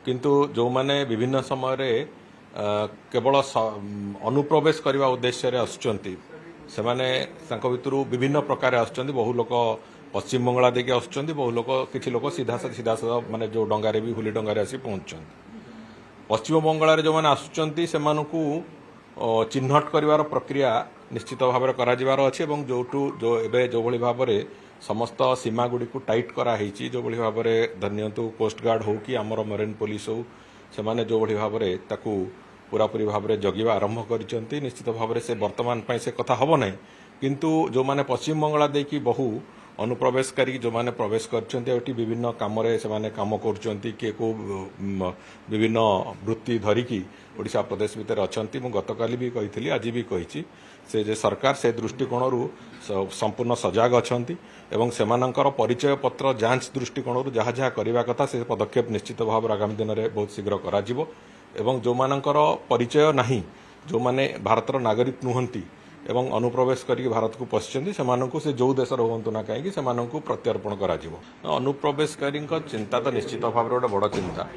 किंतु जो माने विभिन्न समय रे केवल अनुप्रवेश करने उद्देश्य आसुचंती से माने भितर विभिन्न प्रकार आसुचंती। बहु लोक पश्चिम बंगला देके आसुचंती, बहु लोक किछि लोक सीधा सीधा माने जो डंगारे भी हुली डंगारे आसी पहुंचुचंती। पश्चिम बंगाल जो मैंने आसुचंती से मानकु चिन्हट करिवार प्रक्रिया निश्चित भाव कराजिबार अछि एवं जो एबे जो भली भाव रे समस्त सीमा गुडी को टाइट करा हेछि। जो भली भाव रे धन्यंतु कोस्ट गार्ड हो कि हमर मरीन पुलिस हो से माने जो भली भाव रे ताकू पूरापूरी भाव रे जगिबा आरंभ करिसंती। निश्चित भाव रे से वर्तमान पई से कथा हबो नै, किंतु जो माने पश्चिम बंगाल देकी बहु अनुप्रवेशकारी जो माने प्रवेश करछंती विभिन्न काम से माने काम करछंती के को विभिन्न वृत्ति धरिकी ओडिशा प्रदेश भितर अछंती। मु गतकाली भी कहिथिली, आज भी कहिछि से जे सरकार से दृष्टिकोणरू संपूर्ण सजाग अछंती एवं सेमानंकर परिचय पत्र जांच दृष्टिकोणरू जहाँ जहाँ करबा कथा से पदक्षेप निश्चित भाव आगामी दिन में बहुत शीघ्र कराजिवो। एवं जो मानंकर परिचय नाही, जो माने भारतर नागरिक नुहंती एवं अनुप्रवेश करके भारत को पशिचंती से जो देशर हूँ ना कहीं से प्रत्यर्पण करा अनुप्रवेशकारी चिंता तो निश्चित भाव गोटे बड़ चिंता।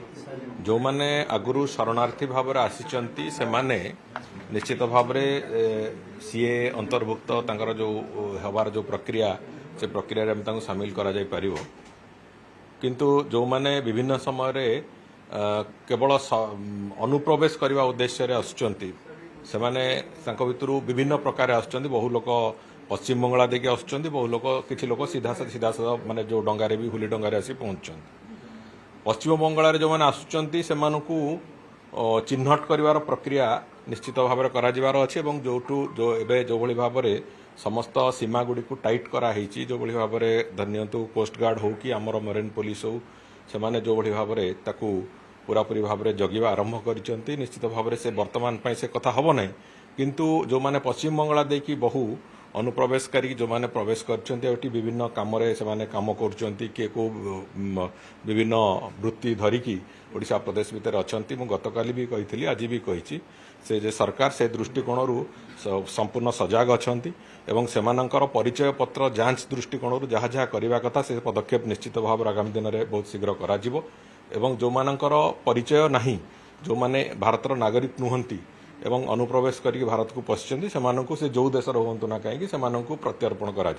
जो माने आगुरी शरणार्थी भाव आसी से माने निश्चित भाव सीए अंतर्भुक्त तांकर जो हबार जो प्रक्रिया से प्रक्रिया सामिल करा जाई परिवो। किंतु जो माने विभिन्न समय रे केवल अनुप्रवेश करने उद्देश्य आसुचंती से माने भितर विभिन्न प्रकार आसुचंती। बहु लोक पश्चिम बंगला देके आसुचंती, बहु लोक किछि लोक सीधा सीधा माने जो डंगारे भी हुली डंगारे आसी पहुंचुचंती। पश्चिम बंगाल जो मैंने आसुचंती से मानकु चिन्हट करिवार प्रक्रिया निश्चित भाव कराजिबार अछि एवं जो एबे जो भली भाव रे समस्त सीमा गुडी को टाइट करा हेछि। जो भली भाव रे धन्यंतु कोस्ट गार्ड हो कि हमर मरीन पुलिस हो से माने जो भली भाव रे ताकू पूरापूरी भाव में जगिबा आरंभ करिसंती। निश्चित भाव से वर्तमान पई से कथा हबो नै, किंतु जो माने पश्चिम बंगाल देकी बहु अनुप्रवेशकारी जो माने प्रवेश करछंती विभिन्न काम से माने काम करछंती के को विभिन्न वृत्ति धरिकी ओडिशा प्रदेश भितर अछंती। मु गतकाली भी कहिथिली, आज भी कहिछि से जे सरकार से दृष्टिकोणरू संपूर्ण सजाग अछंती एवं सेमानंकर परिचय पत्र जांच दृष्टिकोणरू जहाँ जहाँ करबा कथा से पदक्षेप निश्चित भाव आगामी दिन में बहुत शीघ्र कराजिवो। एवं जो मानंकर परिचय नाही, जो माने भारतर नागरिक नुहंती एवं अनुप्रवेश करके भारत को पशिचंती से जो देशर हूँ ना कहीं से प्रत्यर्पण करा।